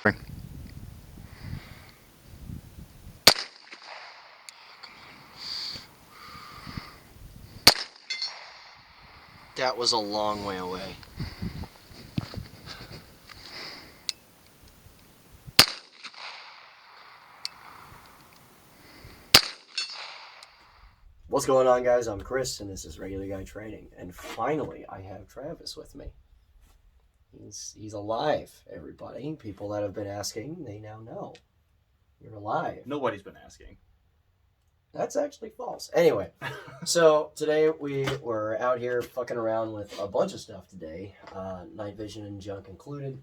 That was a long way away. What's going on, guys? I'm Chris, and this is Regular Guy Training. And finally, I have Travis with me. He's alive, everybody. People that have been asking, they now know. You're alive. Nobody's been asking. That's actually false. Anyway, so today we were out here fucking around with a bunch of stuff today, night vision and junk included,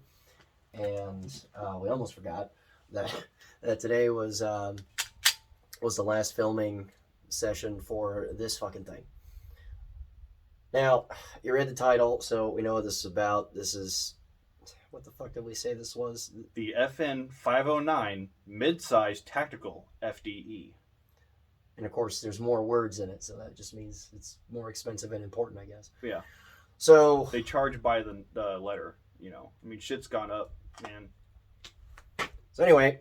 and we almost forgot that today was the last filming session for this fucking thing. Now, you read the title, so we know what this is about. This is, what the fuck did we say this was? The FN 509 Mid-Size Tactical FDE. And of course, there's more words in it, so that just means it's more expensive and important, I guess. Yeah. So they charge by the letter, you know. I mean, shit's gone up, man. So anyway,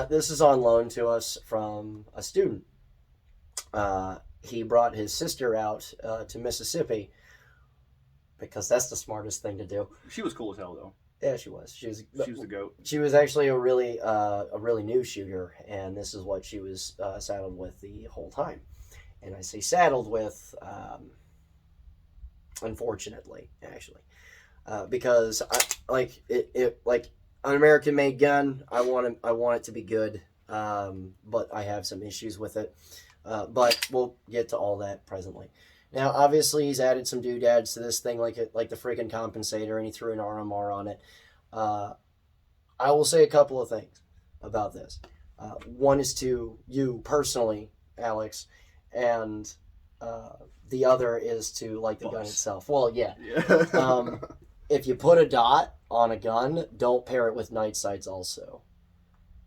this is on loan to us from a student. He brought his sister out to Mississippi because that's the smartest thing to do. She was cool as hell, though. Yeah, she was. She was the goat. She was actually a really new shooter, and this is what she was saddled with the whole time. And I say saddled with, unfortunately, actually, because like an American-made gun. I want it to be good, but I have some issues with it. But we'll get to all that presently. Now, obviously, he's added some doodads to this thing, like the freaking compensator, and he threw an RMR on it. I will say a couple of things about this. One is to you personally, Alex, and the other is to like the gun itself. Well, yeah. If you put a dot on a gun, don't pair it with night sights also,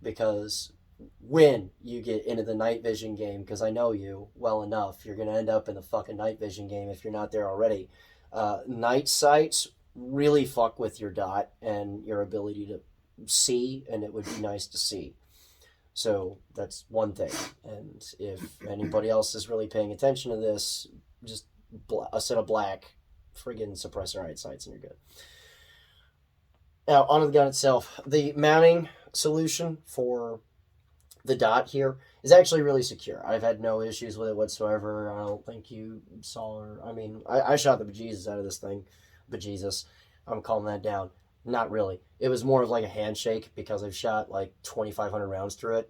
because when you get into the night vision game, because I know you well enough, you're going to end up in the fucking night vision game if you're not there already. Night sights really fuck with your dot and your ability to see, and it would be nice to see. So that's one thing. And if anybody else is really paying attention to this, just a set of black friggin' suppressor eyed sights and you're good. Now, onto the gun itself. The mounting solution for the dot here is actually really secure. I've had no issues with it whatsoever. I don't think you saw her. I mean, I shot the bejesus out of this thing. Bejesus. I'm calming that down. Not really. It was more of like a handshake because I've shot like 2,500 rounds through it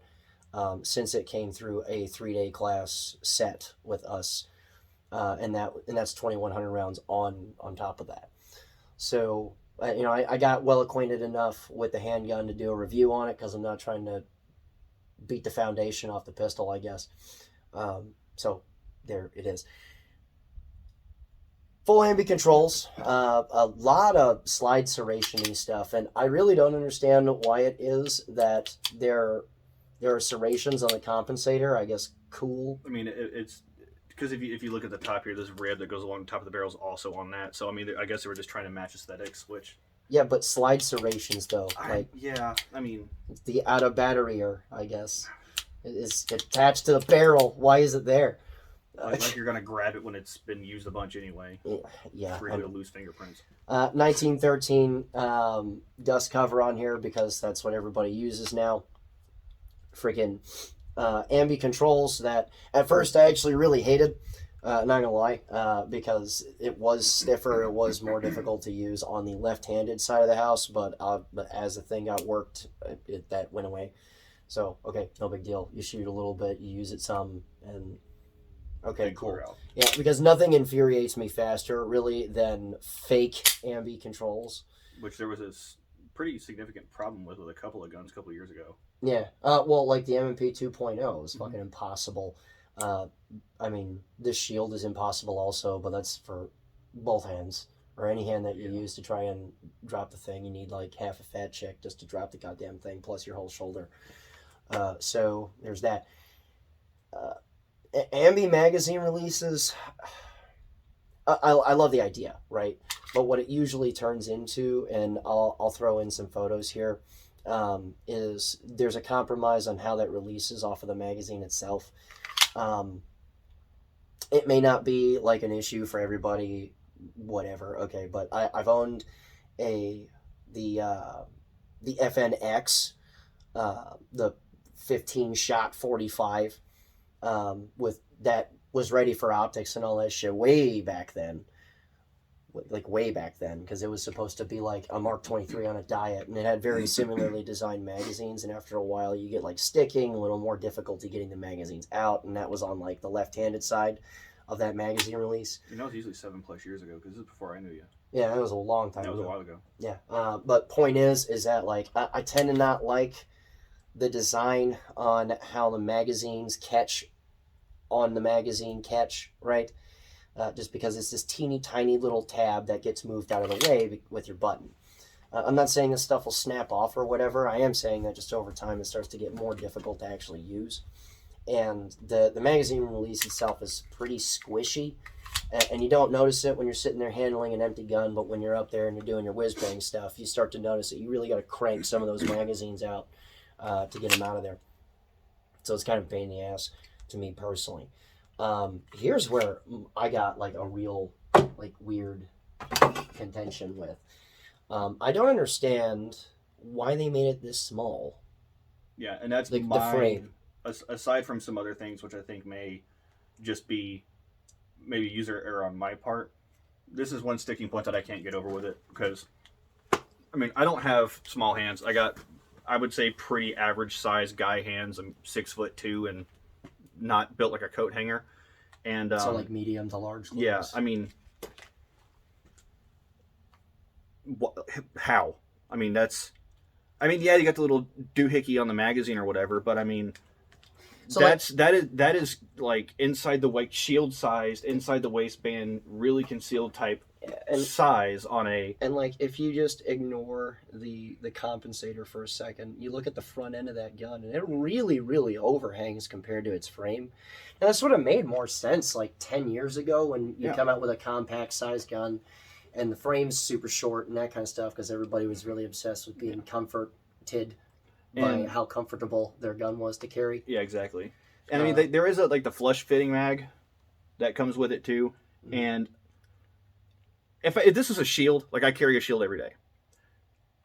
since it came through a 3-day class set with us. And that's 2,100 rounds on top of that. So, I got well acquainted enough with the handgun to do a review on it because I'm not trying to beat the foundation off the pistol, I guess. So there it is. Full ambi controls, a lot of slide serration-y stuff, and I really don't understand why it is that there are serrations on the compensator. I guess cool. I mean, it's because if you look at the top here, this rib that goes along the top of the barrel is also on that. So I mean, I guess they were just trying to match aesthetics, which. Yeah, but slide serrations though, I mean, the out of battery, I guess, is attached to the barrel. Why is it there? Like you're gonna grab it when it's been used a bunch anyway. Yeah. For you to lose fingerprints. 1913 dust cover on here because that's what everybody uses now. Freaking ambi controls that at first I actually really hated. Not gonna lie, because it was stiffer, it was more difficult to use on the left-handed side of the house, but as the thing got worked, that went away. So, okay, no big deal. You shoot a little bit, you use it some, and okay, cool. Yeah, because nothing infuriates me faster, really, than fake ambi controls. Which there was a pretty significant problem with a couple of guns a couple of years ago. Yeah, well, like the M&P 2.0 is fucking impossible. I mean, this shield is impossible also, but that's for both hands. Or any hand that you use to try and drop the thing. You need like half a fat chick just to drop the goddamn thing, plus your whole shoulder. So there's that. Ambi magazine releases, I love the idea, right? But what it usually turns into, and I'll throw in some photos here, is there's a compromise on how that releases off of the magazine itself. Um, it may not be like an issue for everybody, whatever. Okay, but I've owned a the FNX, the 15 shot 45, with that was ready for optics and all that shit way back then, like way back then, because it was supposed to be like a Mark 23 on a diet, and it had very similarly designed magazines. And after a while, you get like sticking, a little more difficulty getting the magazines out, and that was on like the left-handed side of that magazine release. You know, it's usually 7+ years ago because this is before I knew you. Yeah, that was a long time That was ago. a while ago. Yeah, but point is that like I tend to not like the design on how the magazines catch on the magazine catch, right? Just because it's this teeny tiny little tab that gets moved out of the way with your button. I'm not saying this stuff will snap off or whatever. I am saying that just over time it starts to get more difficult to actually use. And the magazine release itself is pretty squishy, and you don't notice it when you're sitting there handling an empty gun, but when you're up there and you're doing your whiz bang stuff, you start to notice that you really got to crank some of those magazines out to get them out of there. So it's kind of a pain in the ass to me personally. Here's where I got like a real like weird contention with. I don't understand why they made it this small. Yeah, and that's the frame. Aside from some other things, which I think may just be maybe user error on my part, this is one sticking point that I can't get over with it. Because, I mean, I don't have small hands. I got, I would say, pretty average size guy hands. I'm 6'2" and not built like a coat hanger. And so like medium to large. Yeah, I mean, how? I mean, yeah, you got the little doohickey on the magazine or whatever, but I mean, so that is like inside the shield sized, inside the waistband, really concealed type size on a. And like, if you just ignore the compensator for a second, you look at the front end of that gun, and it really, really overhangs compared to its frame. And that sort of made more sense like 10 years ago when you come out with a compact size gun, and the frame's super short and that kind of stuff, because everybody was really obsessed with being comforted by how comfortable their gun was to carry. Yeah, exactly. And I mean, there is like the flush fitting mag that comes with it too. Mm-hmm. And if this is a shield, like I carry a shield every day,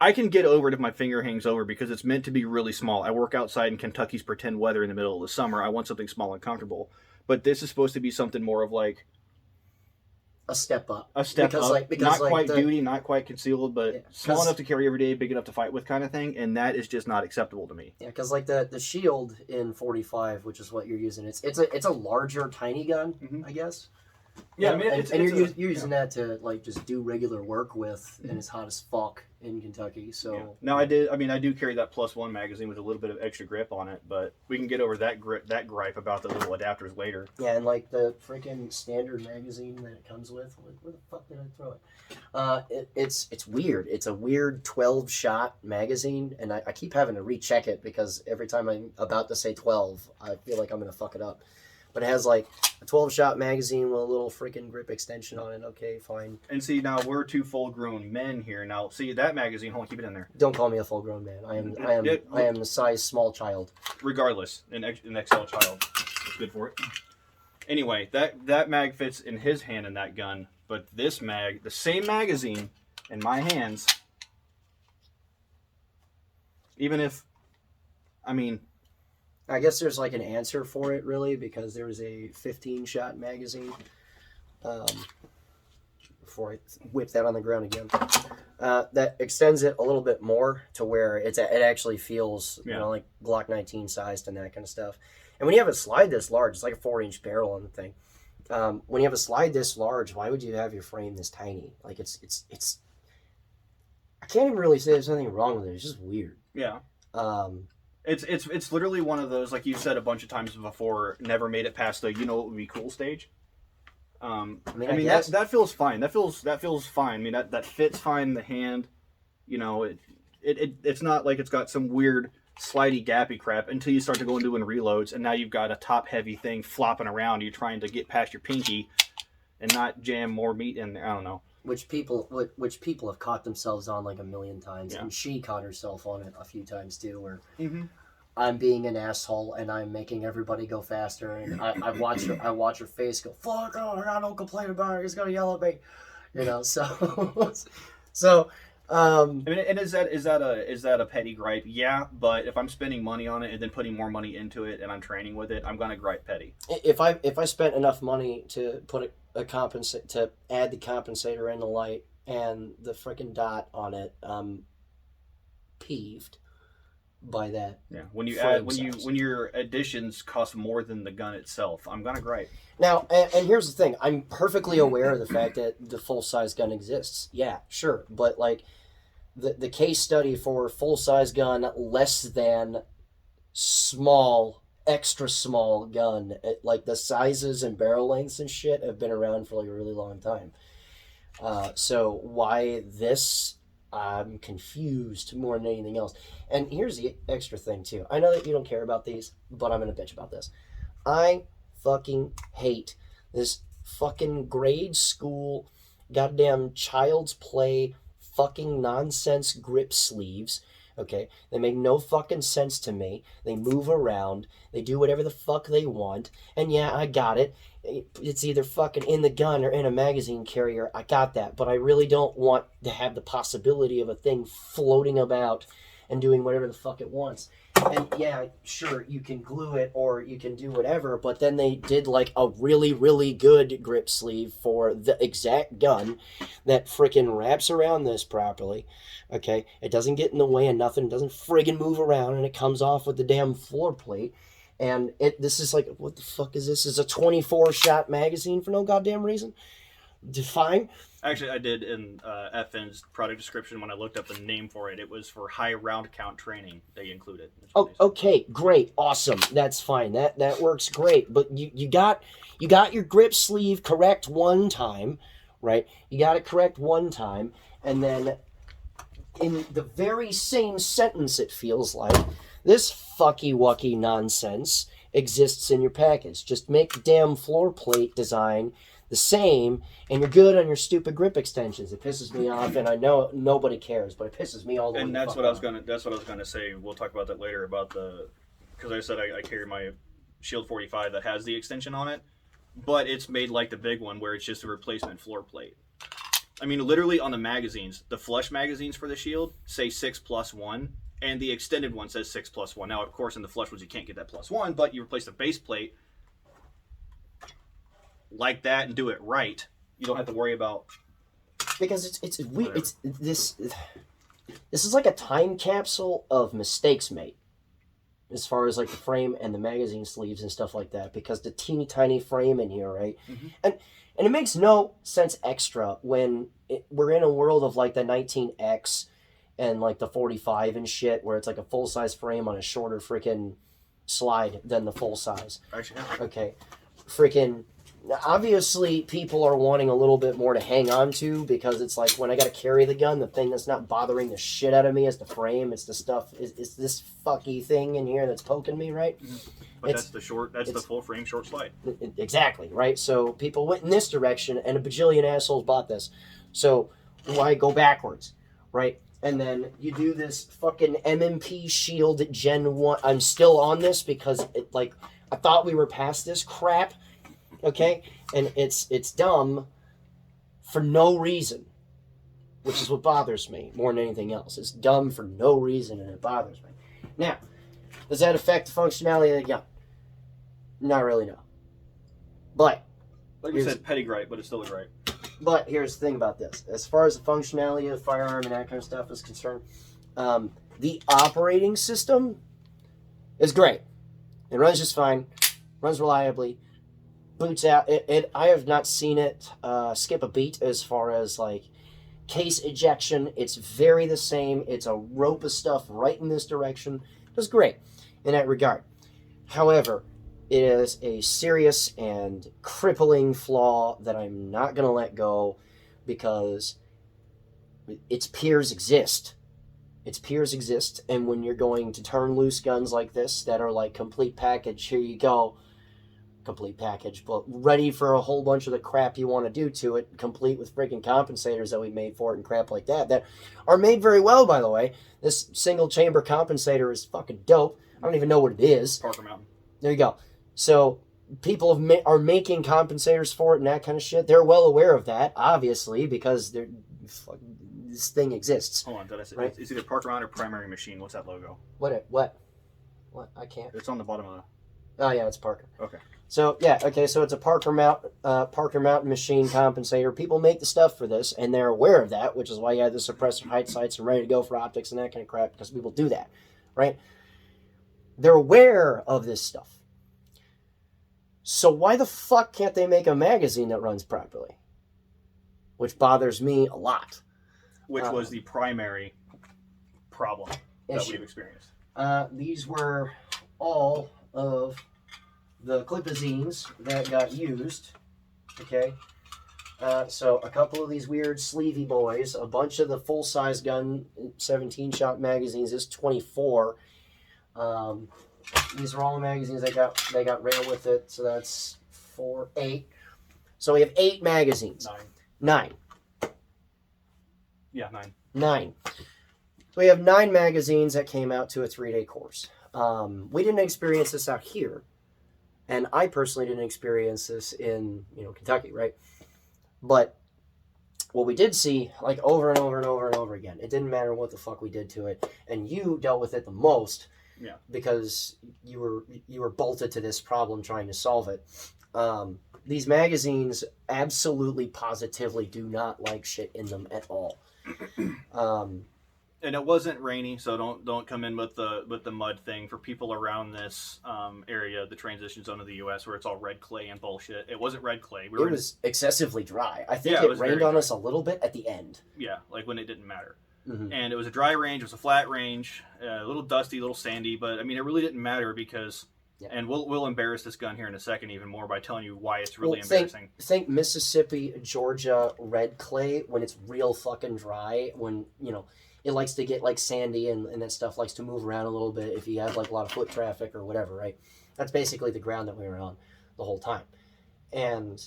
I can get over it if my finger hangs over because it's meant to be really small. I work outside in Kentucky's pretend weather in the middle of the summer. I want something small and comfortable. But this is supposed to be something more of like a step up. Because not quite duty, not quite concealed, but small enough to carry every day, big enough to fight with kind of thing, and that is just not acceptable to me. Yeah, because like the shield in 45, which is what you're using, it's a larger tiny gun, mm-hmm. I guess. Yeah, I mean, you're using that to like just do regular work with, and it's hot as fuck in Kentucky. So now I do carry that +1 magazine with a little bit of extra grip on it, but we can get over that gripe about the little adapters later. Yeah, and like the freaking standard magazine that it comes with, where the fuck did I throw it? It's weird. It's a weird 12-shot magazine, and I keep having to recheck it because every time I'm about to say 12, I feel like I'm gonna fuck it up. But it has like a 12-shot magazine with a little freaking grip extension on it. Okay, fine. And see, now we're two full-grown men here. Now, see that magazine. Hold on, keep it in there. Don't call me a full-grown man. I am the size small child. Regardless, an XL child. It's good for it. Anyway, that mag fits in his hand in that gun, but this mag, the same magazine, in my hands. Even if, I mean. I guess there's like an answer for it, really, because there was a 15-shot magazine. Before I whip that on the ground again, that extends it a little bit more to where it actually feels, like Glock 19 sized and that kind of stuff. And when you have a slide this large, it's like a 4-inch barrel on the thing. When you have a slide this large, why would you have your frame this tiny? Like it's. I can't even really say there's anything wrong with it. It's just weird. Yeah. It's literally one of those, like you said a bunch of times before, never made it past the what would be cool stage. I mean that feels fine. That feels fine. I mean that fits fine in the hand. It's not like it's got some weird slidey gappy crap until you start to go into doing reloads, and now you've got a top heavy thing flopping around. You're trying to get past your pinky and not jam more meat in there. I don't know. Which people have caught themselves on like a million times, Yeah. and she caught herself on it a few times too, where Mm-hmm. I'm being an asshole and I'm making everybody go faster, and I watch her face go, fuck, oh, I don't complain about it, he's gonna yell at me, you know. So so I mean, and is that a petty gripe? Yeah, but if I'm spending money on it and then putting more money into it and I'm training with it, I'm gonna gripe petty. if I spent enough money to put a compensate to add the compensator and the light and the freaking dot on it, I'm peeved by that. Yeah, when you frame add size. when your additions cost more than the gun itself, I'm gonna gripe. Now, and here's the thing: I'm perfectly aware of the fact that the full size gun exists. Yeah, sure, but like the case study for full size gun less than small, extra small gun, like the sizes and barrel lengths and shit have been around for like a really long time. So why this? I'm confused more than anything else. And here's the extra thing too. I know that you don't care about these, but I'm gonna bitch about this. I fucking hate this fucking grade school, goddamn child's play, fucking nonsense grip sleeves. Okay, they make no fucking sense to me. They move around. They do whatever the fuck they want. And yeah, I got it. It's either fucking in the gun or in a magazine carrier. I got that. But I really don't want to have the possibility of a thing floating about and doing whatever the fuck it wants. And yeah, sure, you can glue it or you can do whatever, but then they did like a really, really good grip sleeve for the exact gun that freaking wraps around this properly. Okay, it doesn't get in the way of nothing, it doesn't friggin' move around, and it comes off with the damn floor plate. And this is like, what the fuck is this? Is a 24 shot magazine for no goddamn reason? Fine. Actually, I did in FN's product description when I looked up the name for it. It was for high round count training. They included. Oh, okay, great, awesome. That's fine. That works great. But you got your grip sleeve correct one time, right? You got it correct one time, and then in the very same sentence, it feels like this fucky wucky nonsense exists in your package. Just make the damn floor plate design the same, and you're good on your stupid grip extensions. It pisses me off, and I know nobody cares, but it pisses me all the way. And that's what I was gonna say. We'll talk about that later about because I said I carry my Shield 45 that has the extension on it, but it's made like the big one where it's just a replacement floor plate. I mean, literally on the magazines, the flush magazines for the Shield say 6+1, and the extended one says 6+1. Now, of course, in the flush ones you can't get that +1, but you replace the base plate like that and do it right. You don't have to worry about, because it's this is like a time capsule of mistakes made as far as like the frame and the magazine sleeves and stuff like that, because the teeny tiny frame in here, right? Mm-hmm. And it makes no sense extra when we're in a world of like the 19X and like the 45 and shit, where it's like a full size frame on a shorter freaking slide than the full size. Actually, Okay, freaking. Obviously, people are wanting a little bit more to hang on to, because it's like when I got to carry the gun, the thing that's not bothering the shit out of me is the frame. It's the stuff. It's this fucky thing in here that's poking me, right? Mm-hmm. But that's the full frame short slide. Exactly, right? So people went in this direction, and a bajillion assholes bought this. So why go backwards, right? And then you do this fucking MMP Shield Gen 1. I'm still on this because I thought we were past this crap. Okay, and it's dumb for no reason, which is what bothers me more than anything else. It's dumb for no reason, and it bothers me. Now, does that affect the functionality of the gun? Not really, no. But like you said, petty gripe, but it's still a gripe. But here's the thing about this: as far as the functionality of the firearm and that kind of stuff is concerned, the operating system is great. It runs just fine, runs reliably. Boots out. I have not seen it skip a beat as far as like case ejection. It's very the same. It's a rope of stuff right in this direction. It's great in that regard. However, it is a serious and crippling flaw that I'm not going to let go, because its peers exist. Its peers exist, and when you're going to turn loose guns like this that are like complete package, here you go. complete package, but ready for a whole bunch of the crap you want to do to it, complete with freaking compensators that we made for it and crap like that are made very well, by the way. This single chamber compensator is fucking dope. I don't even know what it is. Parker Mountain. There you go. So people are making compensators for it and that kind of shit. They're well aware of that, obviously, because this thing exists. Hold on, did I say right? It's either Parker Mountain or Primary Machine. What's that logo? What? I can't. It's on the bottom of the... Oh yeah, it's Parker. Okay. So yeah, okay. So it's a Parker Mountain machine compensator. People make the stuff for this, and they're aware of that, which is why you have the suppressor height sights and ready to go for optics and that kind of crap, because people do that, right? They're aware of this stuff. So why the fuck can't they make a magazine that runs properly? Which bothers me a lot. Which was the primary problem that we've experienced. These were all of the clipazines that got used. Okay. So a couple of these weird sleevey boys, a bunch of the full-size gun 17-shot magazines. This 24. These are all the magazines they got rail with it. So that's 4, 8. So we have 8 magazines. 9. Yeah, 9. 9. So we have 9 magazines that came out to a 3-day course. We didn't experience this out here, and I personally didn't experience this in Kentucky, right? But what we did see, like over and over and over and over again, it didn't matter what the fuck we did to it, and you dealt with it the most, because you were bolted to this problem trying to solve it. These magazines absolutely, positively do not like shit in them at all. And it wasn't rainy, so don't come in with the mud thing. For people around this area, the transition zone of the U.S., where it's all red clay and bullshit. It wasn't red clay. It was excessively dry. I think it rained on us a little bit at the end. Yeah, like when it didn't matter. Mm-hmm. And it was a dry range. It was a flat range, a little dusty, a little sandy. But I mean, it really didn't matter because. Yeah. And we'll embarrass this gun here in a second even more by telling you why it's really embarrassing. Think Mississippi, Georgia red clay when it's real fucking dry, when it likes to get like sandy and that stuff likes to move around a little bit if you have like a lot of foot traffic or whatever, right? That's basically the ground that we were on the whole time. And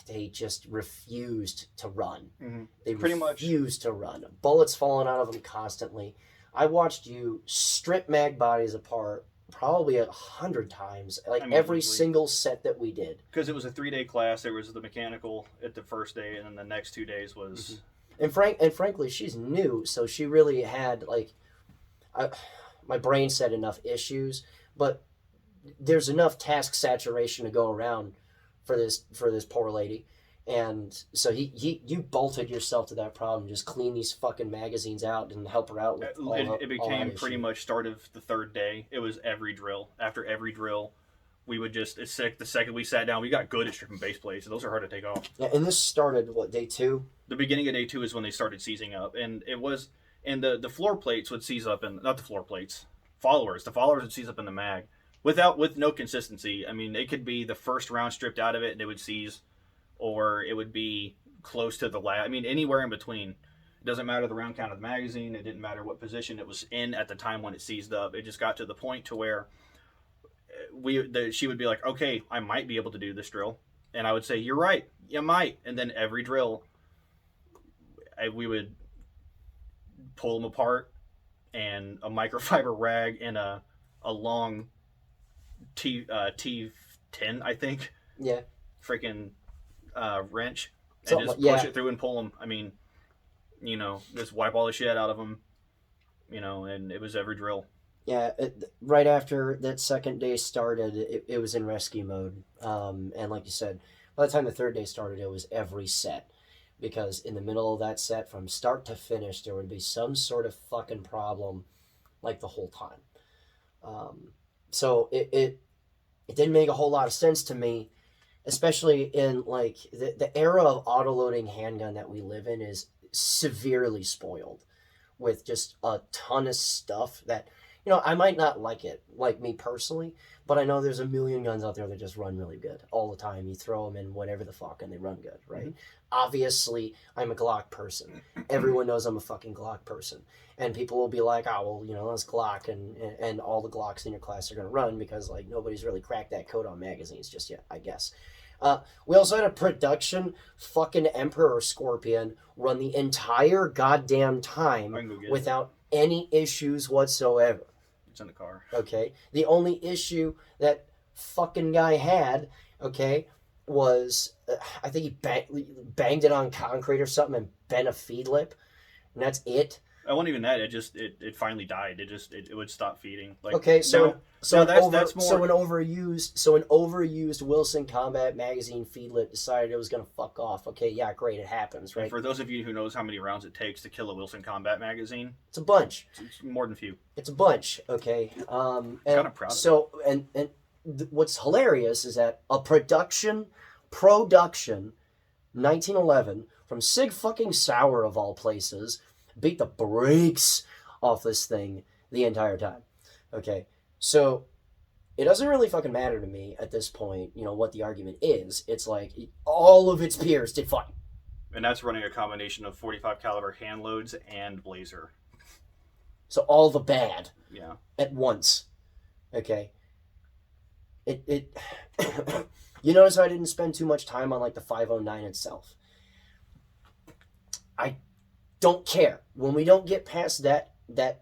they just refused to run. Mm-hmm. They refused to run. Bullets falling out of them constantly. I watched you strip mag bodies apart probably 100 times, every single set that we did. Because it was a 3-day class. There was the mechanical at the first day, and then the next 2 days was... Mm-hmm. And frankly, she's new, so she really had, my brain said enough issues, but there's enough task saturation to go around for this poor lady. And so you bolted yourself to that problem. Just clean these fucking magazines out and help her out with it became pretty much start of the 3rd day. It was every drill. After every drill, we would just... It's the second we sat down, we got good at stripping base plates. And those are hard to take off. Yeah, and this started, day 2? The beginning of day 2 is when they started seizing up. And it was... And the floor plates would seize up in... Not the floor plates. Followers. The followers would seize up in the mag. With no consistency. I mean, it could be the first round stripped out of it and it would seize... Or it would be close to the last. I mean, anywhere in between. It doesn't matter the round count of the magazine. It didn't matter what position it was in at the time when it seized up. It just got to the point to where she would be like, okay, I might be able to do this drill. And I would say, you're right. You might. And then every drill, we would pull them apart and a microfiber rag and a long T10, I think. Yeah. Freaking... wrench and just push it through and pull them. I mean, just wipe all the shit out of them, and it was every drill. Yeah, right after that second day started, it was in rescue mode. And like you said, by the time the 3rd day started, it was every set. Because in the middle of that set, from start to finish, there would be some sort of fucking problem, like the whole time. So it didn't make a whole lot of sense to me. Especially in the era of auto-loading handgun that we live in is severely spoiled with just a ton of stuff that I might not like it, like me personally, but I know there's a million guns out there that just run really good all the time. You throw them in whatever the fuck and they run good, right? Mm-hmm. Obviously, I'm a Glock person. Everyone knows I'm a fucking Glock person. And people will be like, oh, well, that's Glock, and all the Glocks in your class are going to run because, like, nobody's really cracked that code on magazines just yet, I guess. We also had a production fucking Emperor Scorpion run the entire goddamn time without any issues whatsoever. It's in the car. Okay? The only issue that fucking guy had, okay, was I think he banged it on concrete or something and bent a feed lip, and that's it. It wasn't even that. It finally died. It would stop feeding. Like, okay, so that's more. An overused Wilson Combat Magazine feedlet decided it was gonna fuck off. Okay, yeah, great, it happens, right? And for those of you who knows how many rounds it takes to kill a Wilson Combat Magazine, it's a bunch. It's more than few. It's a bunch. Okay, and kind of proud. So and what's hilarious is that a production 1911 from Sig fucking Sauer of all places beat the brakes off this thing the entire time. Okay, so it doesn't really fucking matter to me at this point, what the argument is. It's like all of its peers did fine. And that's running a combination of 45 caliber hand loads and blazer. So all the bad. Yeah. At once. Okay. It you notice I didn't spend too much time on like the 509 itself. I don't care. When we don't get past that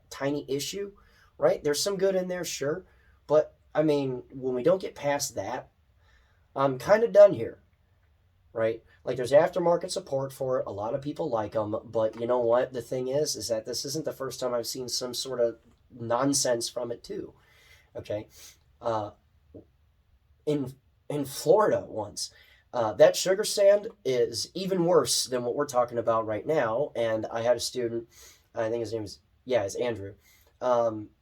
tiny issue, right? There's some good in there, sure. But, I mean, when we don't get past that, I'm kind of done here, right? Like, there's aftermarket support for it. A lot of people like them. But you know what? The thing is that this isn't the first time I've seen some sort of nonsense from it, too. Okay? In Florida once, that sugar sand is even worse than what we're talking about right now. And I had a student, I think his name is Andrew.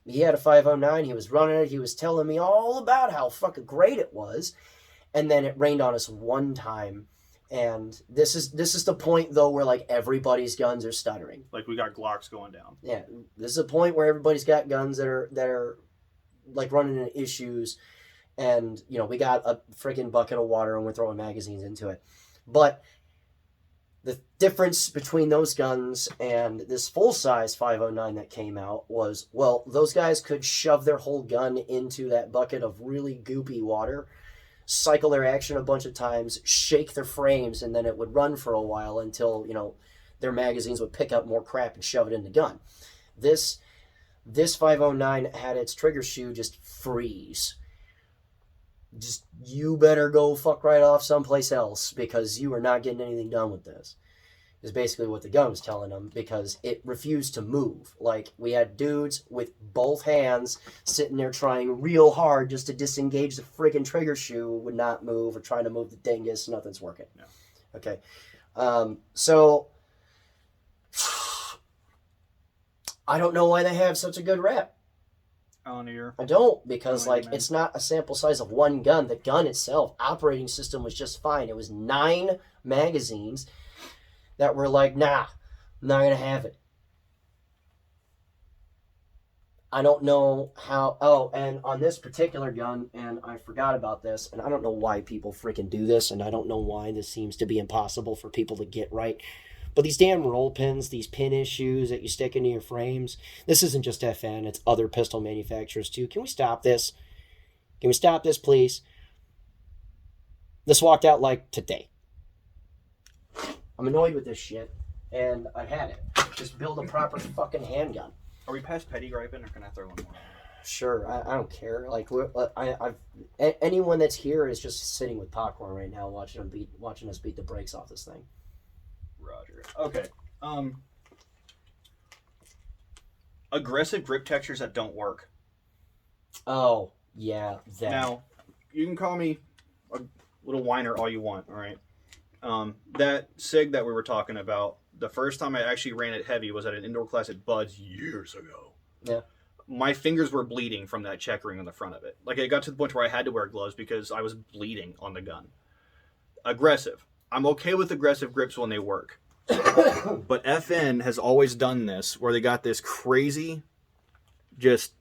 He had a 509. He was running it. He was telling me all about how fucking great it was. And then it rained on us one time. And this is the point, though, where like everybody's guns are stuttering. Like we got Glocks going down. Yeah, this is a point where everybody's got guns that are like running into issues. And, we got a freaking bucket of water and we're throwing magazines into it. But the difference between those guns and this full-size 509 that came out was, well, those guys could shove their whole gun into that bucket of really goopy water, cycle their action a bunch of times, shake their frames, and then it would run for a while until, their magazines would pick up more crap and shove it in the gun. This 509 had its trigger shoe just freeze. Just, you better go fuck right off someplace else because you are not getting anything done with this. Is basically what the gun was telling them because it refused to move. Like, we had dudes with both hands sitting there trying real hard just to disengage the friggin' trigger shoe, would not move, or trying to move the dingus, nothing's working. No. Okay. So, I don't know why they have such a good rep. I don't, because it's not a sample size of one gun. The gun itself, operating system was just fine. It was 9 magazines that were like, nah, I'm not gonna have it. I don't know how. Oh, and on this particular gun, and I forgot about this, and I don't know why people freaking do this, and I don't know why this seems to be impossible for people to get right. But these damn roll pins, these pin issues that you stick into your frames, this isn't just FN, it's other pistol manufacturers too. Can we stop this? Can we stop this, please? This walked out like today. I'm annoyed with this shit, and I had it. Just build a proper fucking handgun. Are we past petty griping, or can I throw one more? Sure, I don't care. Like, anyone that's here is just sitting with popcorn right now, watching us beat the brakes off this thing. Roger. Okay. Aggressive grip textures that don't work. Oh, yeah, that. Now, you can call me a little whiner all you want, all right? That SIG that we were talking about, the first time I actually ran it heavy was at an indoor class at Bud's years ago. Yeah. My fingers were bleeding from that checkering on the front of it. Like, it got to the point where I had to wear gloves because I was bleeding on the gun. Aggressive. I'm okay with aggressive grips when they work. But FN has always done this, where they got this crazy, just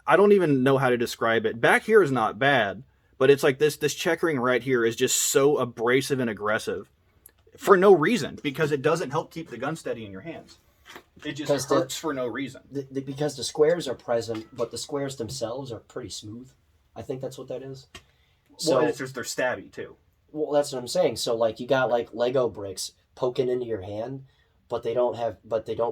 I don't even know how to describe it. Back here is not bad, but it's like this checkering right here is just so abrasive and aggressive for no reason, because it doesn't help keep the gun steady in your hands. It just hurts for no reason. Because the squares are present, but the squares themselves are pretty smooth. I think that's what that is. So well, it's just they're stabby too. Well, that's what I'm saying. So like you got like Lego bricks poking into your hand, but they don't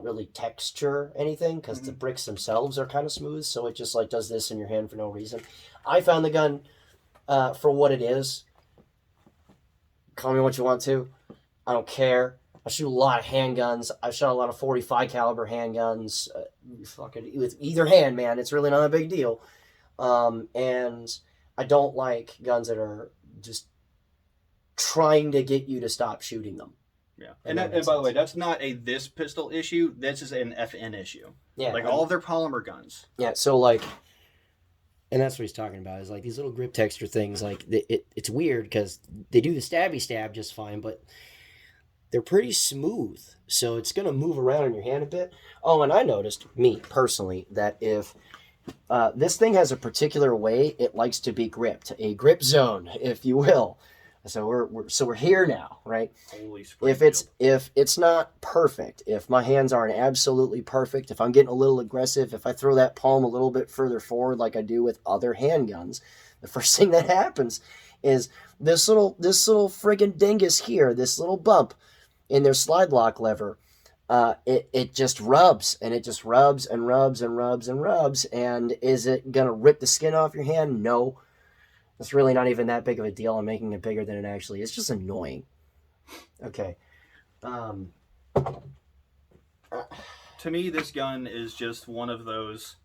really texture anything because the bricks themselves are kind of smooth. So it just like does this in your hand for no reason. I found the gun for what it is. Call me what you want to. I don't care. I shoot a lot of handguns. I've shot a lot of 45 caliber handguns. Fucking with either hand, man. It's really not a big deal. And I don't like guns that are just trying to get you to stop shooting them. Yeah, and by the way, that's not a this pistol issue. This is an FN issue. Yeah, like all of their polymer guns. Yeah, so like, and that's what he's talking about is like these little grip texture things. Like it's weird because they do the stabby stab just fine, but they're pretty smooth, so it's gonna move around in your hand a bit. Oh, and I noticed, me personally, that if this thing has a particular way it likes to be gripped, a grip zone, if you will. So we're here now, right? Holy if it's not perfect, if my hands aren't absolutely perfect, if I'm getting a little aggressive, if I throw that palm a little bit further forward like I do with other handguns, the first thing that happens is this little friggin' dingus here, this little bump in their slide lock lever, it just rubs, and it just rubs and rubs and rubs and rubs. And is it gonna rip the skin off your hand? No. It's really not even that big of a deal. I'm making it bigger than it actually is. It's just annoying. Okay. To me, this gun is just one of those.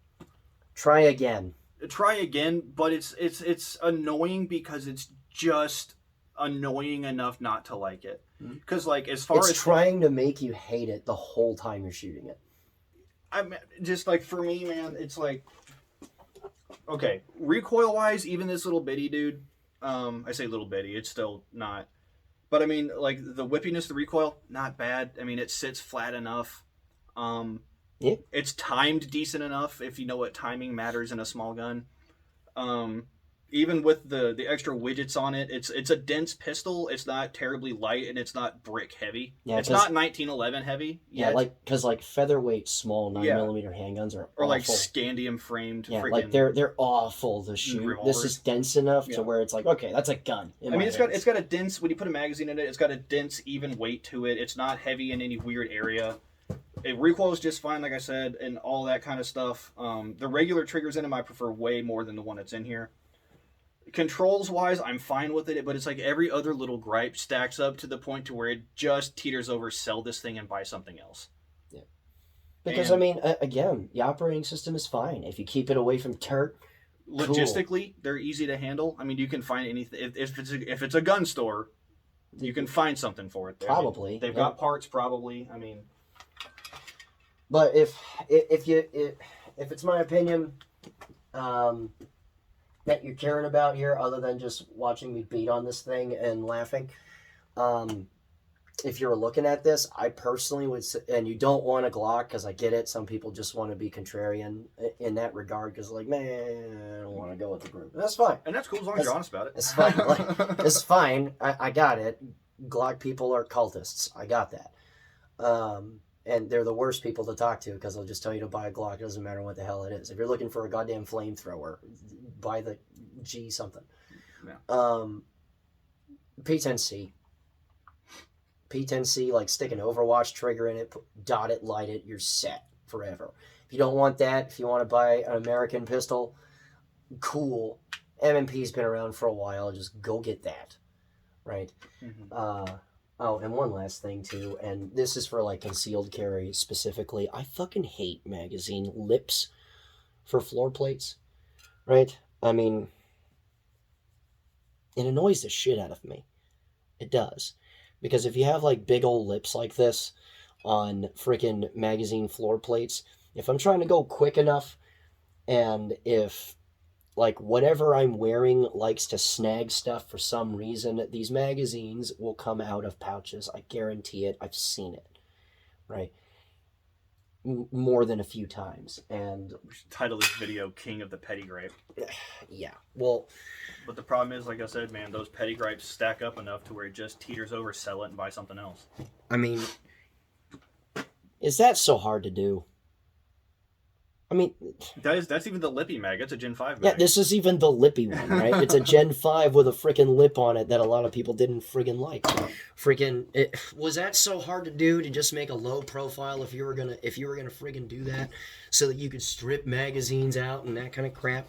Try again, but it's annoying because it's just annoying enough not to like it. Because like as far as trying to make you hate it the whole time you're shooting it. I'm just like, for me, man, it's like. Okay, recoil-wise, even this little bitty dude, I say little bitty, it's still not. But I mean, like, the whippiness, the recoil, not bad. I mean, it sits flat enough. Yeah. It's timed decent enough, if you know what timing matters in a small gun. Even with the extra widgets on it, it's a dense pistol. It's not terribly light, and it's not brick heavy. Yeah, it's not 1911 heavy. Yeah, because like featherweight small 9mm handguns are or awful. like scandium framed. Yeah, like they're awful to shoot. Revolvers. This is dense enough to where it's like, okay, that's a gun. I mean, it's got a dense, when you put a magazine in it, it's got a dense, even weight to it. It's not heavy in any weird area. It recoils just fine, like I said, and all that kind of stuff. The regular triggers in them I prefer way more than the one that's in here. Controls wise, I'm fine with it, but it's like every other little gripe stacks up to the point to where it just teeters over, sell this thing and buy something else. Yeah. Because, I mean, again, the operating system is fine. If you keep it away from dirt, logistically, they're easy to handle. I mean, you can find anything. If it's a gun store, you can find something for it there. Probably. I mean, they've got parts, probably. I mean. But if it's my opinion, that you're caring about here, other than just watching me beat on this thing and laughing, if you're looking at this, I personally would say, and you don't want a Glock, because I get it, some people just want to be contrarian in that regard, because like, man, I don't want to go with the group. And that's fine. And that's cool as long as you're honest about it. It's fine. Like, it's fine. I got it. Glock people are cultists. I got that. And they're the worst people to talk to, because they'll just tell you to buy a Glock. It doesn't matter what the hell it is. If you're looking for a goddamn flamethrower, buy the G something. Yeah. P10C. P10C, like stick an Overwatch trigger in it, dot it, light it, you're set forever. If you don't want that, if you want to buy an American pistol, cool. M&P's been around for a while. Just go get that. Right? Mm-hmm. Oh, and one last thing, too, and this is for, like, concealed carry specifically. I fucking hate magazine lips for floor plates, right? I mean, it annoys the shit out of me. It does. Because if you have, like, big old lips like this on freaking magazine floor plates, if I'm trying to go quick enough, and if like whatever I'm wearing likes to snag stuff for some reason, these magazines will come out of pouches. I guarantee it. I've seen it. Right? more than a few times. And We should title this video "King of the Petty Gripe." yeah, well, But the problem is, like I said, man, those petty gripes stack up enough to where it just teeters over, sell it, and buy something else. I mean, is that so hard to do? I mean, that's even the lippy mag. That's a Gen 5 mag. yeah, this is even the lippy one, right? It's a Gen 5 with a freaking lip on it that a lot of people didn't friggin' like. Was that so hard to do, to just make a low profile if you were gonna friggin' do that, so that you could strip magazines out and that kind of crap?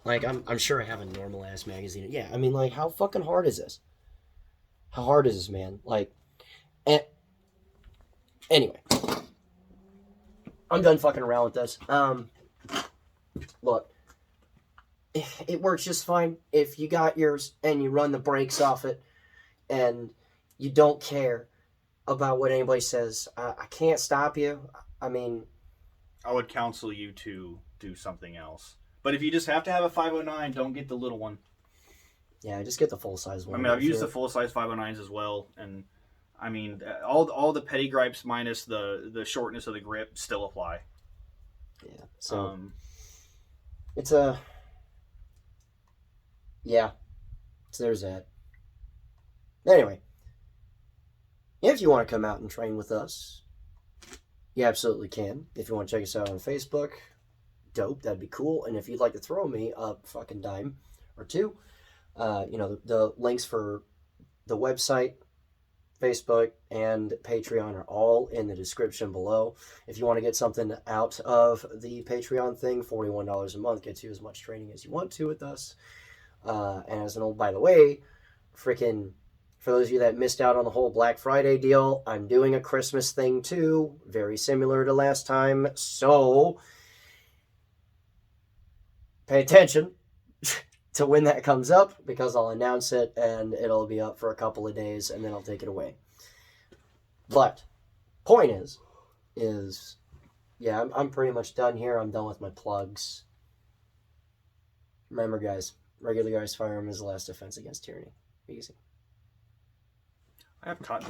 Like, I'm sure I have a normal ass magazine. Yeah, I mean, like, how fucking hard is this? How hard is this, man? Like, anyway, I'm done fucking around with this. Look, it works just fine if you got yours and you run the brakes off it and you don't care about what anybody says. I can't stop you. I mean, I would counsel you to do something else. But if you just have to have a 509, don't get the little one. Yeah, just get the full size one. I mean, I've used the full size 509s as well, and I mean, all the petty gripes minus the shortness of the grip still apply. Yeah. So it's a yeah. So there's that. Anyway, if you want to come out and train with us, you absolutely can. If you want to check us out on Facebook, dope, that'd be cool. And if you'd like to throw me a fucking dime or two, the links for the website, Facebook, and Patreon are all in the description below. If you want to get something out of the Patreon thing, $41 a month gets you as much training as you want to with us. And as an old, by the way, freaking, for those of you that missed out on the whole Black Friday deal, I'm doing a Christmas thing too, very similar to last time. So pay attention to when that comes up, because I'll announce it and it'll be up for a couple of days and then I'll take it away. But point is yeah, I'm pretty much done here. I'm done with my plugs. Remember, guys, regular guy's firearm is the last defense against tyranny. Easy. I have cotton.